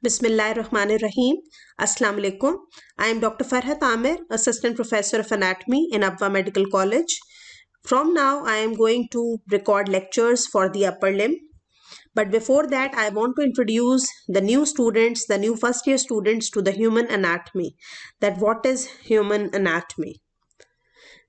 Bismillahirrahmanirrahim. Assalamu alaikum. I am Dr. Farhat Amir, Assistant Professor of Anatomy in Abwa Medical College. From now, I am going to record lectures for the upper limb. But before that, I want to introduce the new students, the new first year students to the human anatomy. That what is human anatomy?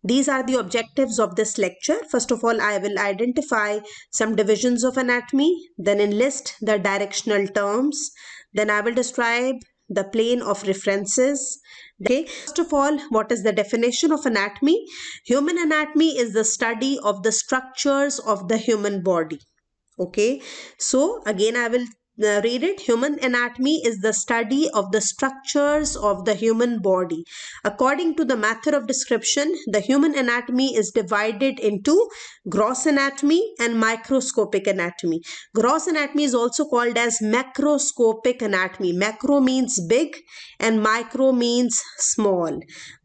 These are the objectives of this lecture. First of all, I will identify some divisions of anatomy, then enlist the directional terms, then I will describe the plane of references. Okay, first of all, what is the definition of anatomy? Human anatomy is the study of the structures of the human body. Okay, so again I will read it. Human anatomy is the study of the structures of the human body. According to the method of description, the human anatomy is divided into gross anatomy and microscopic anatomy. Gross anatomy is also called as macroscopic anatomy. Macro means big and micro means small.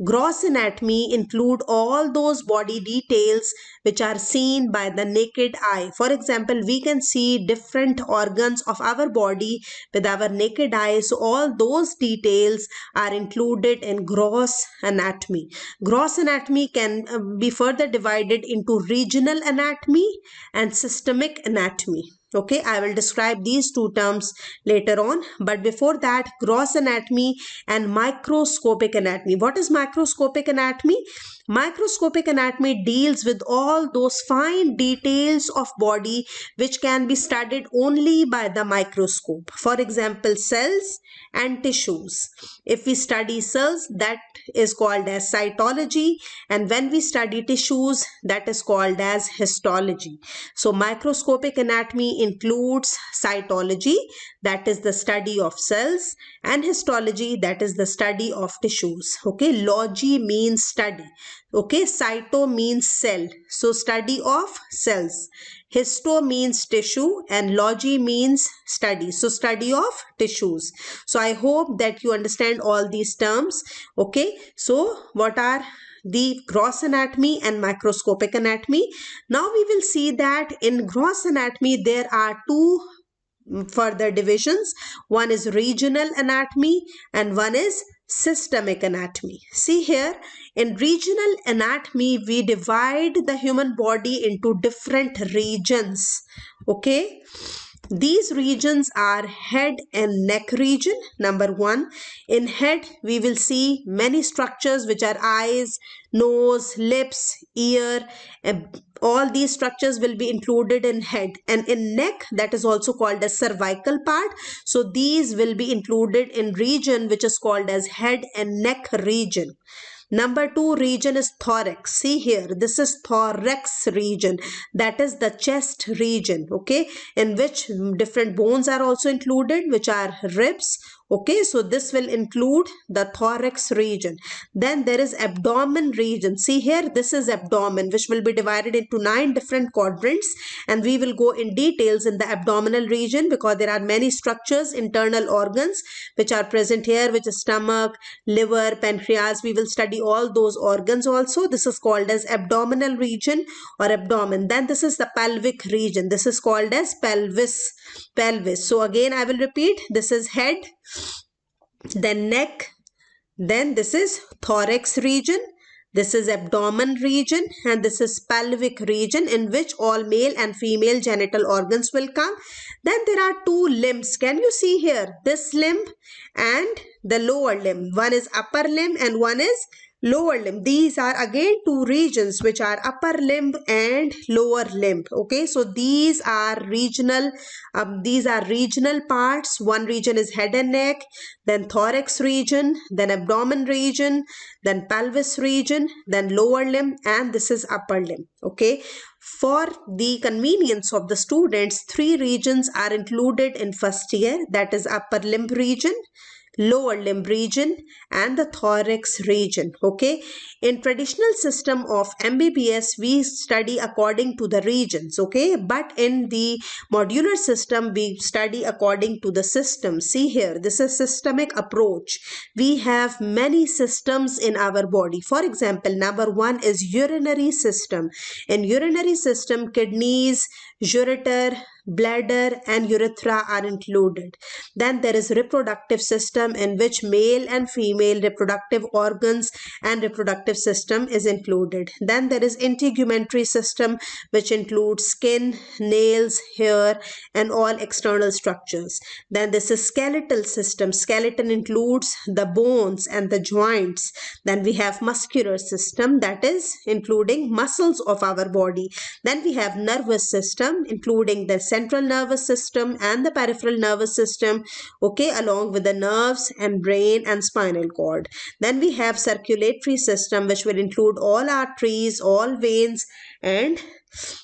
Gross anatomy include all those body details which are seen by the naked eye. For example, we can see different organs of our body with our naked eye. So all those details are included in gross anatomy. Gross anatomy can be further divided into regional anatomy and systemic anatomy. Okay, I will describe these two terms later on. But before that, gross anatomy and microscopic anatomy. What is microscopic anatomy? Microscopic anatomy deals with all those fine details of body which can be studied only by the microscope. For example, cells and tissues. If we study cells, that is called as cytology, and when we study tissues, that is called as histology. So microscopic anatomy includes cytology, that is the study of cells, and histology, that is the study of tissues. Okay, logy means study. Okay, cyto means cell, so study of cells. Histo means tissue and logy means study, so study of tissues. So I hope that you understand all these terms. Okay, so what are the gross anatomy and microscopic anatomy? Now we will see that in gross anatomy there are two further divisions. One is regional anatomy and one is systemic anatomy. See here, in regional anatomy we divide the human body into different regions. Okay, these regions are head and neck region. Number one, in head we will see many structures which are eyes, nose, lips, ear. All these structures will be included in head, and in neck, that is also called as cervical part. So these will be included in region which is called as head and neck region. Number two region is thorax. See here, this is thorax region, that is the chest region, okay, in which different bones are also included, which are ribs. Okay, so this will include the thorax region. Then there is abdomen region. See here, this is abdomen, which will be divided into 9 different quadrants, and we will go in details in the abdominal region because there are many structures, internal organs which are present here, which is stomach, liver, pancreas. We will study all those organs also. This is called as abdominal region or abdomen. Then this is the pelvic region. This is called as pelvis. So again I will repeat, this is head, then neck, then this is thorax region, this is abdomen region, and this is pelvic region, in which all male and female genital organs will come. Then there are two limbs. Can you see here, this limb and the lower limb? One is upper limb and one is lower limb. These are again two regions which are upper limb and lower limb. Okay, so these are regional parts. One region is head and neck, then thorax region, then abdomen region, then pelvis region, then lower limb, and this is upper limb. Okay, for the convenience of the students, 3 regions are included in first year, that is upper limb region, lower limb region, and the thorax region. Okay, in traditional system of MBBS we study according to the regions. Okay, but in the modular system we study according to the system. See here, this is systemic approach. We have many systems in our body. For example, number one is urinary system. In urinary system, kidneys, ureter, bladder and urethra are included. Then there is reproductive system, in which male and female reproductive organs and reproductive system is included. Then there is integumentary system, which includes skin, nails, hair and all external structures. Then this is skeletal system. Skeleton includes the bones and the joints. Then we have muscular system, that is including muscles of our body. Then we have nervous system, including the central nervous system and the peripheral nervous system, okay, along with the nerves and brain and spinal cord. Then we have circulatory system, which will include all arteries, all veins and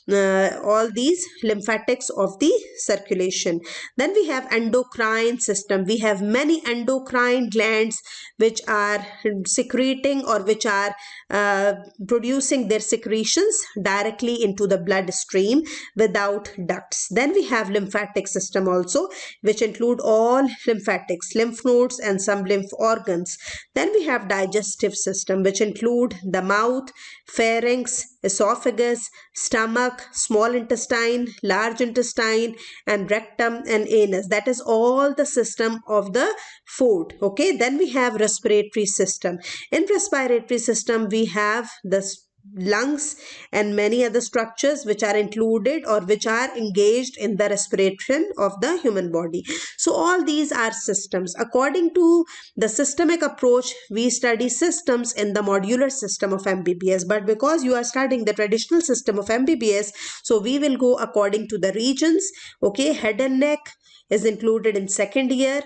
all these lymphatics of the circulation. Then we have endocrine system. We have many endocrine glands which are secreting or which are producing their secretions directly into the bloodstream without ducts. Then we have lymphatic system also, which include all lymphatics, lymph nodes and some lymph organs. Then we have digestive system, which include the mouth, pharynx, esophagus, stomach, small intestine, large intestine and rectum and anus. That is all the system of the food. Okay, then we have respiratory system. In respiratory system we have the lungs and many other structures which are included or which are engaged in the respiration of the human body. So all these are systems. According to the systemic approach, we study systems in the modular system of MBBS, but because you are studying the traditional system of MBBS, so we will go according to the regions. Okay, head and neck is included in second year.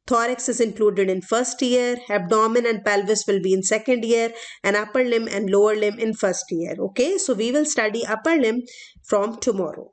Thorax is included in first year, abdomen and pelvis will be in second year, and upper limb and lower limb in first year. Okay, so we will study upper limb from tomorrow.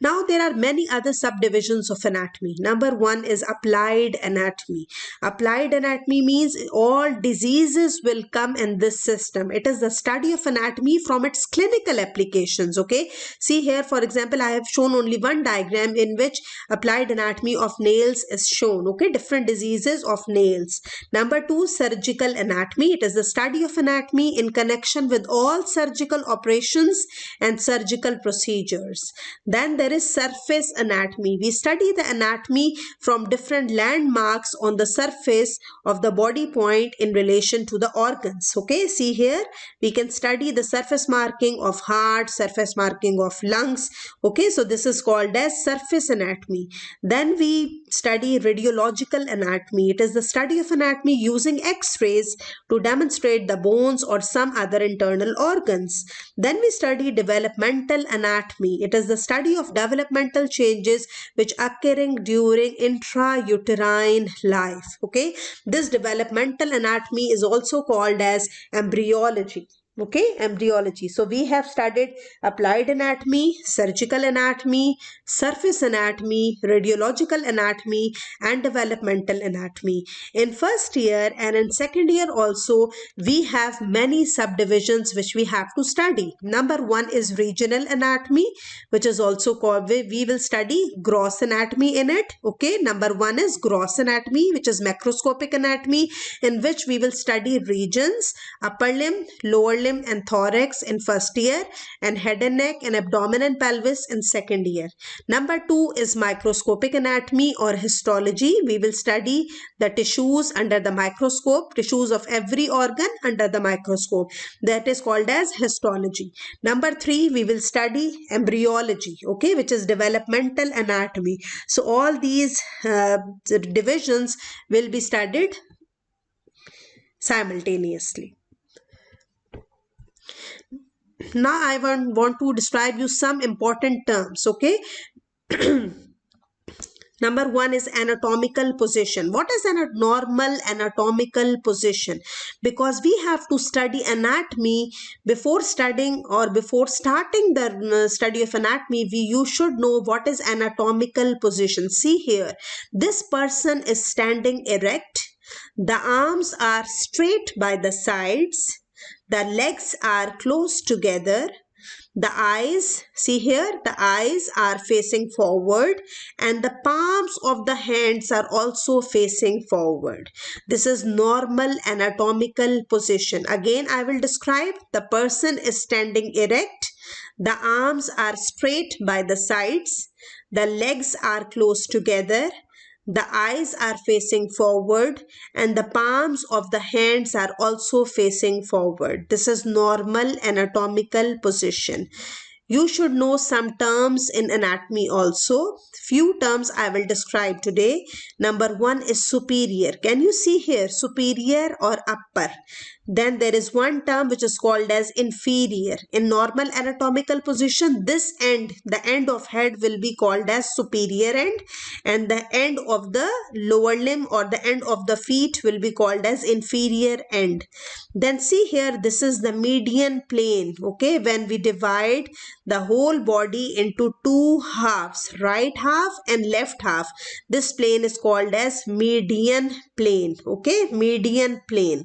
Now there are many other subdivisions of anatomy. Number one is applied anatomy. Applied anatomy means all diseases will come in this system. It is the study of anatomy from its clinical applications. Okay, see here, for example, I have shown only one diagram in which applied anatomy of nails is shown. Okay, different diseases of nails. Number two, surgical anatomy. It is the study of anatomy in connection with all surgical operations and surgical procedures. Then there is surface anatomy. We study the anatomy from different landmarks on the surface of the body point in relation to the organs. Okay, see here, we can study the surface marking of heart, surface marking of lungs. Okay, so this is called as surface anatomy. Then we study radiological anatomy. It is the study of anatomy using x-rays to demonstrate the bones or some other internal organs. Then we study developmental anatomy. It is the study of developmental changes which occurring during intrauterine life. Okay, this developmental anatomy is also called as embryology. Okay, embryology. So we have studied applied anatomy, surgical anatomy, surface anatomy, radiological anatomy and developmental anatomy. In first year and in second year also we have many subdivisions which we have to study. Number one is regional anatomy, which is also called, we will study gross anatomy in it. Okay, number one is gross anatomy, which is macroscopic anatomy, in which we will study regions, upper limb, lower limb and thorax in first year, and head and neck and abdomen and pelvis in second year. Number two is microscopic anatomy or histology. We will study the tissues under the microscope, tissues of every organ under the microscope. That is called as histology. Number three, we will study embryology, okay, which is developmental anatomy. So all these divisions will be studied simultaneously. Now I want to describe you some important terms. Okay. Number one is anatomical position. What is a normal anatomical position? Because we have to study anatomy before studying or before starting the study of anatomy, you should know what is anatomical position. See here, this person is standing erect. The arms are straight by the sides. The legs are close together. The eyes, see here, the eyes are facing forward and the palms of the hands are also facing forward. This is normal anatomical position. Again, I will describe. The person is standing erect. The arms are straight by the sides. The legs are close together. The eyes are facing forward and the palms of the hands are also facing forward. This is normal anatomical position. You should know some terms in anatomy also. Few terms I will describe today. Number one is superior. Can you see here superior or upper? Then there is one term which is called as inferior. In normal anatomical position, this end, the end of head will be called as superior end, and the end of the lower limb or the end of the feet will be called as inferior end. Then see here, this is the median plane. Okay, when we divide the whole body into two halves, right half and left half, this plane is called as median plane. Okay, median plane.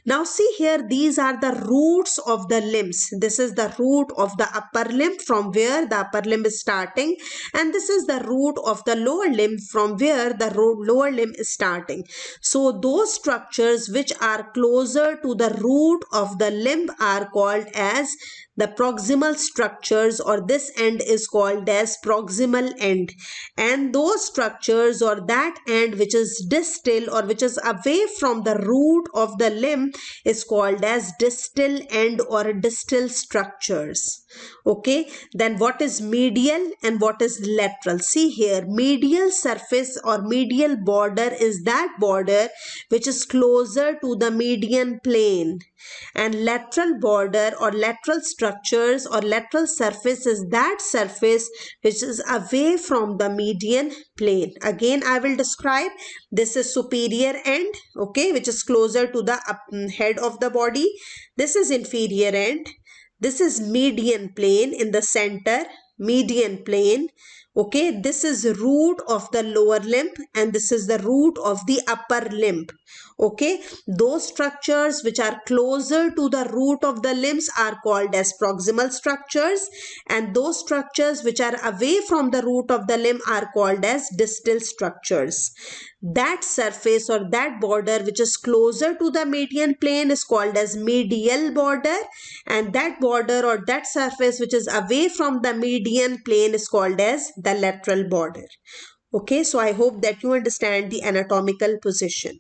Now see here, these are the roots of the limbs. This is the root of the upper limb from where the upper limb is starting, and this is the root of the lower limb from where the lower limb is starting. So those structures which are closer to the root of the limb are called as the proximal structures, or this end is called as proximal end, and those structures or that end which is distal or which is away from the root of the limb is called as distal end or distal structures. Okay, then what is medial and what is lateral? See here, medial surface or medial border is that border which is closer to the median plane, and lateral border or lateral structures or lateral surface is that surface which is away from the median plane. Again, I will describe. This is superior end, okay, which is closer to the head of the body. This is inferior end. This is median plane in the center, median plane. Okay, this is root of the lower limb and this is the root of the upper limb. Okay, those structures which are closer to the root of the limbs are called as proximal structures, and those structures which are away from the root of the limb are called as distal structures. That surface or that border which is closer to the median plane is called as medial border, and that border or that surface which is away from the median plane is called as the lateral border. Okay, so I hope that you understand the anatomical position.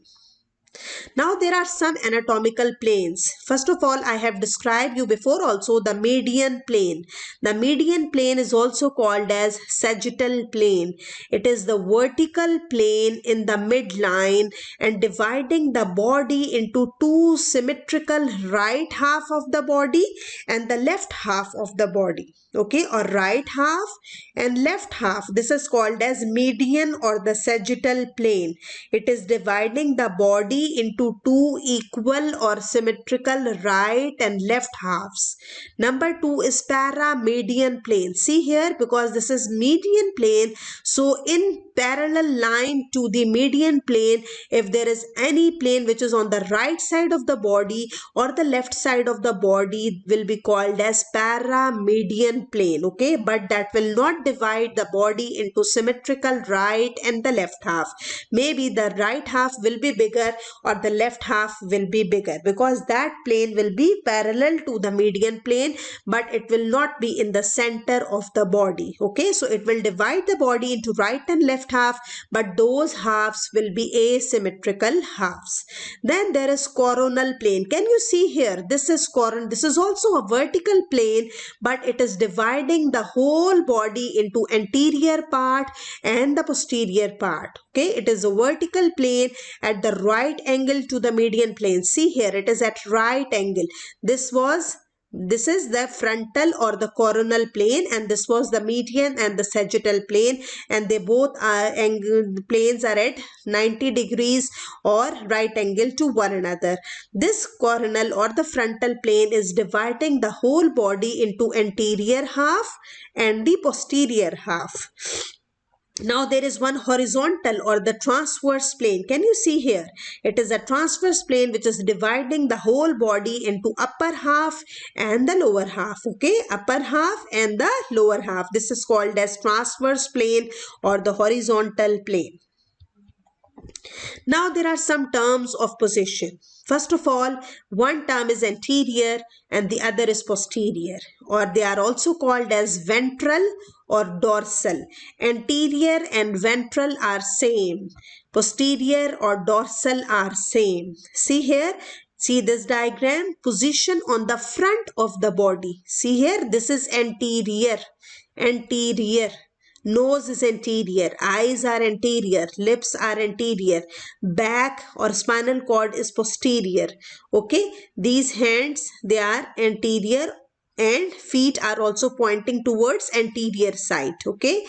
Now there are some anatomical planes. First of all, I have described you before also the median plane. The median plane is also called as sagittal plane. It is the vertical plane in the midline and dividing the body into two symmetrical right half of the body and the left half of the body. Okay, or right half and left half. This is called as median or the sagittal plane. It is dividing the body into two equal or symmetrical right and left halves. Number two is paramedian plane. See here, because this is median plane, so in parallel line to the median plane, if there is any plane which is on the right side of the body or the left side of the body, will be called as paramedian plane. Okay, but that will not divide the body into symmetrical right and the left half. Maybe the right half will be bigger or the left half will be bigger, because that plane will be parallel to the median plane, but it will not be in the center of the body. Okay, so it will divide the body into right and left half, but those halves will be asymmetrical halves. Then there is coronal plane. Can you see here? This is this is also a vertical plane, but it is dividing the whole body into anterior part and the posterior part. Okay, it is a vertical plane at the right angle to the median plane. See here, it is at right angle. This is the frontal or the coronal plane, and this was the median and the sagittal plane, and they both are planes are at 90 degrees or right angle to one another. This coronal or the frontal plane is dividing the whole body into anterior half and the posterior half. Now there is one horizontal or the transverse plane. Can you see here? It is a transverse plane which is dividing the whole body into upper half and the lower half. Okay, upper half and the lower half. This is called as transverse plane or the horizontal plane. Now there are some terms of position. First of all, one term is anterior and the other is posterior, or they are also called as ventral or dorsal. Anterior and ventral are same. Posterior or dorsal are same. See here, see this diagram, position on the front of the body. See here, this is anterior, anterior. Nose is anterior, eyes are anterior, lips are anterior, back or spinal cord is posterior. Okay, these hands, they are anterior and feet are also pointing towards anterior side. Okay,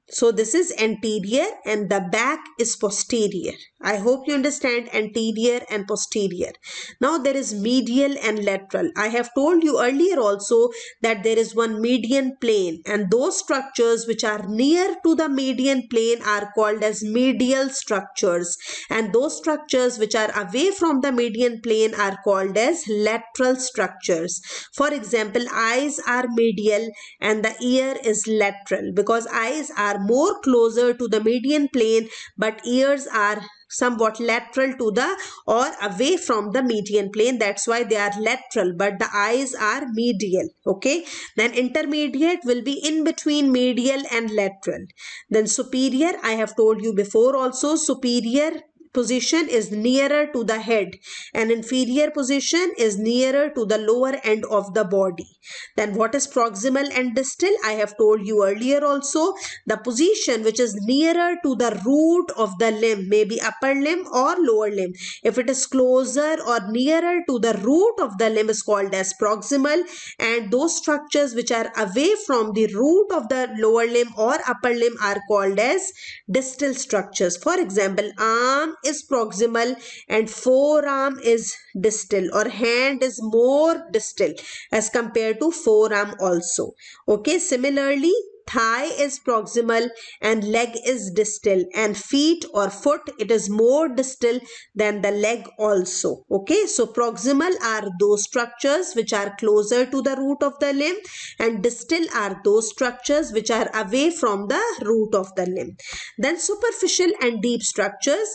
so this is anterior and the back is posterior. I hope you understand anterior and posterior. Now there is medial and lateral. I have told you earlier also that there is one median plane, and those structures which are near to the median plane are called as medial structures, and those structures which are away from the median plane are called as lateral structures. For example, eyes are medial and the ear is lateral, because eyes are more closer to the median plane but ears are somewhat lateral to the or away from the median plane. That's why they are lateral, but the eyes are medial. Okay, then intermediate will be in between medial and lateral. Then superior, I have told you before also, superior position is nearer to the head and inferior position is nearer to the lower end of the body. Then what is proximal and distal? I have told you earlier also, the position which is nearer to the root of the limb, maybe upper limb or lower limb. If it is closer or nearer to the root of the limb is called as proximal, and those structures which are away from the root of the lower limb or upper limb are called as distal structures. For example, arm is proximal and forearm is distal, or hand is more distal as compared to forearm also. Okay, similarly, thigh is proximal and leg is distal, and feet or foot, it is more distal than the leg also. Okay, so proximal are those structures which are closer to the root of the limb, and distal are those structures which are away from the root of the limb. Then superficial and deep structures.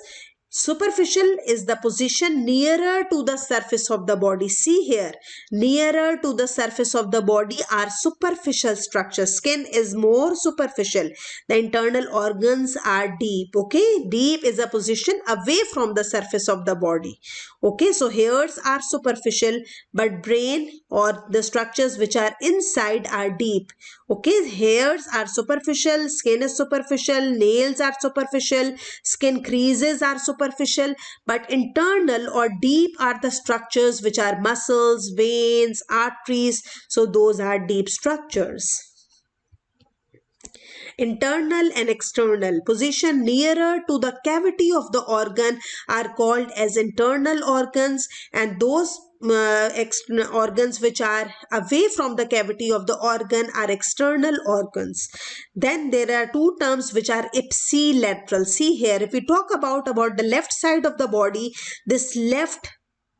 Superficial is the position nearer to the surface of the body. See here, nearer to the surface of the body are superficial structures. Skin is more superficial. The internal organs are deep. Okay, deep is a position away from the surface of the body. Okay, so hairs are superficial, but brain or the structures which are inside are deep. Okay, hairs are superficial, skin is superficial, nails are superficial, skin creases are superficial, but internal or deep are the structures which are muscles, veins, arteries. So those are deep structures. Internal and external. Position nearer to the cavity of the organ are called as internal organs, and those organs which are away from the cavity of the organ are external organs. Then there are two terms which are ipsilateral. See here, if we talk about the left side of the body, this left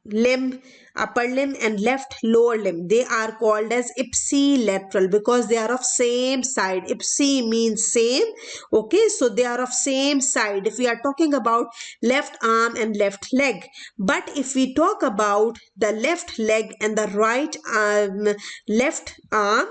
limb, upper limb and left lower limb, they are called as ipsilateral because they are of same side. Ipsi means same. Okay, so they are of same side if we are talking about left arm and left leg. But if we talk about the left leg and the right left arm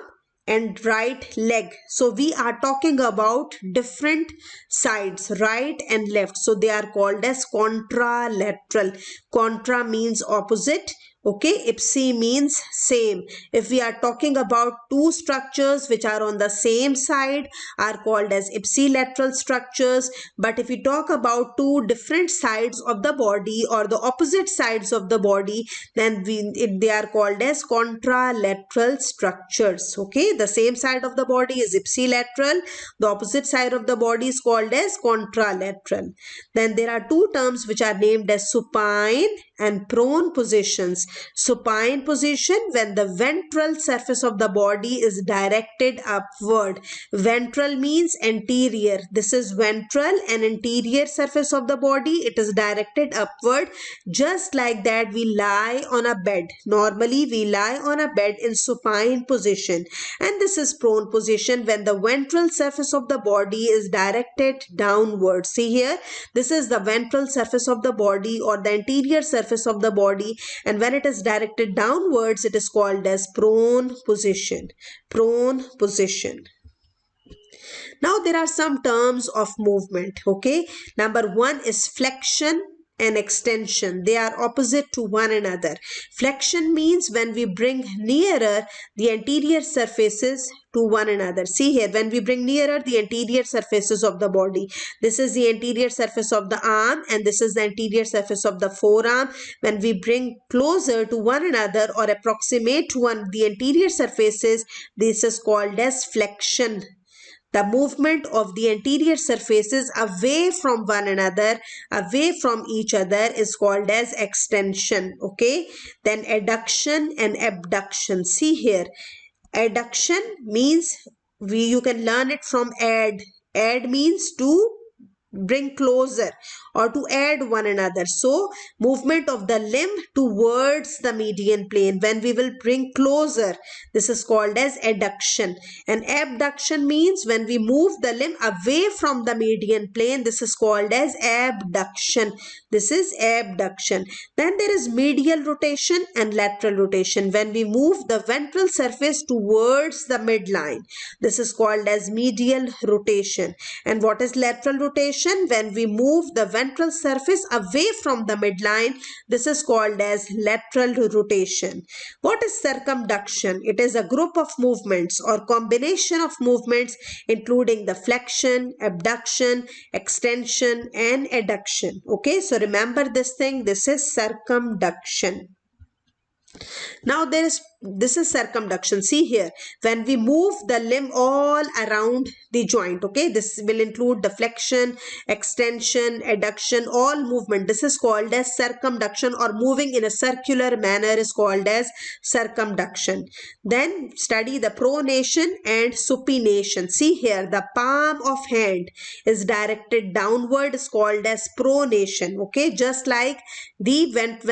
and right leg, so we are talking about different sides, right and left, so they are called as contralateral. Contra means opposite. Okay, ipsi means same. If we are talking about two structures which are on the same side are called as ipsilateral structures, but if we talk about two different sides of the body or the opposite sides of the body, then they are called as contralateral structures. Okay, the same side of the body is ipsilateral, the opposite side of the body is called as contralateral. Then there are two terms which are named as supine and prone positions. Supine position, when the ventral surface of the body is directed upward. Ventral means anterior. This is ventral and anterior surface of the body. It is directed upward. Just like that, we lie on a bed. Normally, we lie on a bed in supine position. And this is prone position, when the ventral surface of the body is directed downward. See here, this is the ventral surface of the body or the anterior surface of the body, and when it is directed downwards, it is called as prone position. Prone position. Now there are some terms of movement. Okay, number one is flexion and extension. They are opposite to one another. Flexion means when we bring nearer the anterior surfaces to one another. See here, when we bring nearer the anterior surfaces of the body, this is the anterior surface of the arm and this is the anterior surface of the forearm. When we bring closer to one another or approximate to the anterior surfaces, this is called as flexion. The movement of the anterior surfaces away from one another, away from each other, is called as extension. Okay, then adduction and abduction. See here, adduction means you can learn it from add. Add means to bring closer or to add one another. So movement of the limb towards the median plane, when we will bring closer, this is called as adduction. And abduction means when we move the limb away from the median plane, this is called as abduction. This is abduction. Then there is medial rotation and lateral rotation. When we move the ventral surface towards the midline, this is called as medial rotation. And what is lateral rotation? When we move the ventral surface away from the midline, this is called as lateral rotation. What is circumduction? It is a group of movements or combination of movements including the flexion, abduction, extension and adduction. Okay, so remember this thing, this is circumduction. Now this is circumduction. See here, when we move the limb all around the joint, okay, this will include the flexion, extension, adduction, all movement. This is called as circumduction, or moving in a circular manner is called as circumduction. Then study the pronation and supination. See here, the palm of hand is directed downward is called as pronation. Okay, just like when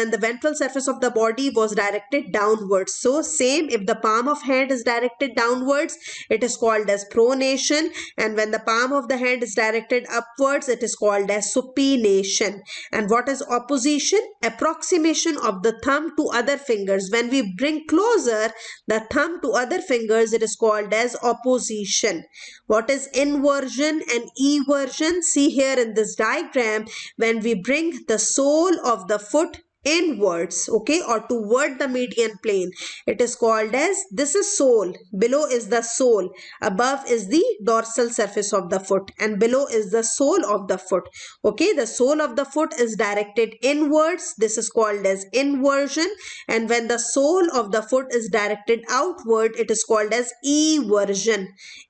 the ventral surface of the body was directed downwards. So same, if the palm of hand is directed downwards, it is called as pronation, and when the palm of the hand is directed upwards, it is called as supination. And what is opposition? Approximation of the thumb to other fingers. When we bring closer the thumb to other fingers, it is called as opposition. What is inversion and eversion? See here in this diagram, when we bring the sole of the foot inwards, okay, or toward the median plane, it is called as, this is sole, below is the sole, above is the dorsal surface of the foot, and below is the sole of the foot. Okay, the sole of the foot is directed inwards, this is called as inversion, and when the sole of the foot is directed outward, it is called as eversion.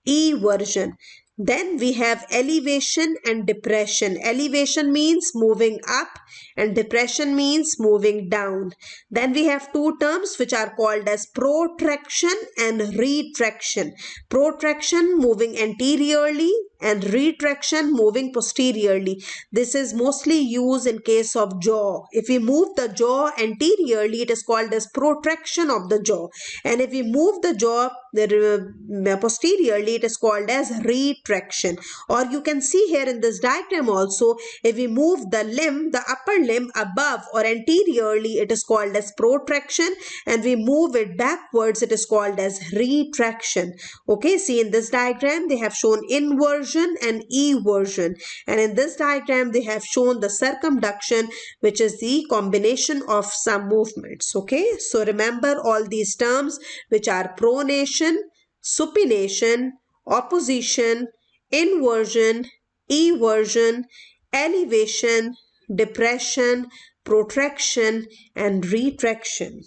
Eversion. Then we have elevation and depression. Elevation means moving up and depression means moving down. Then we have two terms which are called as protraction and retraction. Protraction moving anteriorly and retraction moving posteriorly. This is mostly used in case of jaw. If we move the jaw anteriorly, it is called as protraction of the jaw. And if we move the jaw posteriorly, it is called as retraction. Or you can see here in this diagram also, if we move the limb, the upper limb above or anteriorly, it is called as protraction, and we move it backwards, it is called as retraction. Okay, see in this diagram they have shown inversion and eversion, and in this diagram they have shown the circumduction, which is the combination of some movements. Okay, so remember all these terms, which are pronation, supination, opposition, inversion, eversion, elevation, depression, protraction and retraction.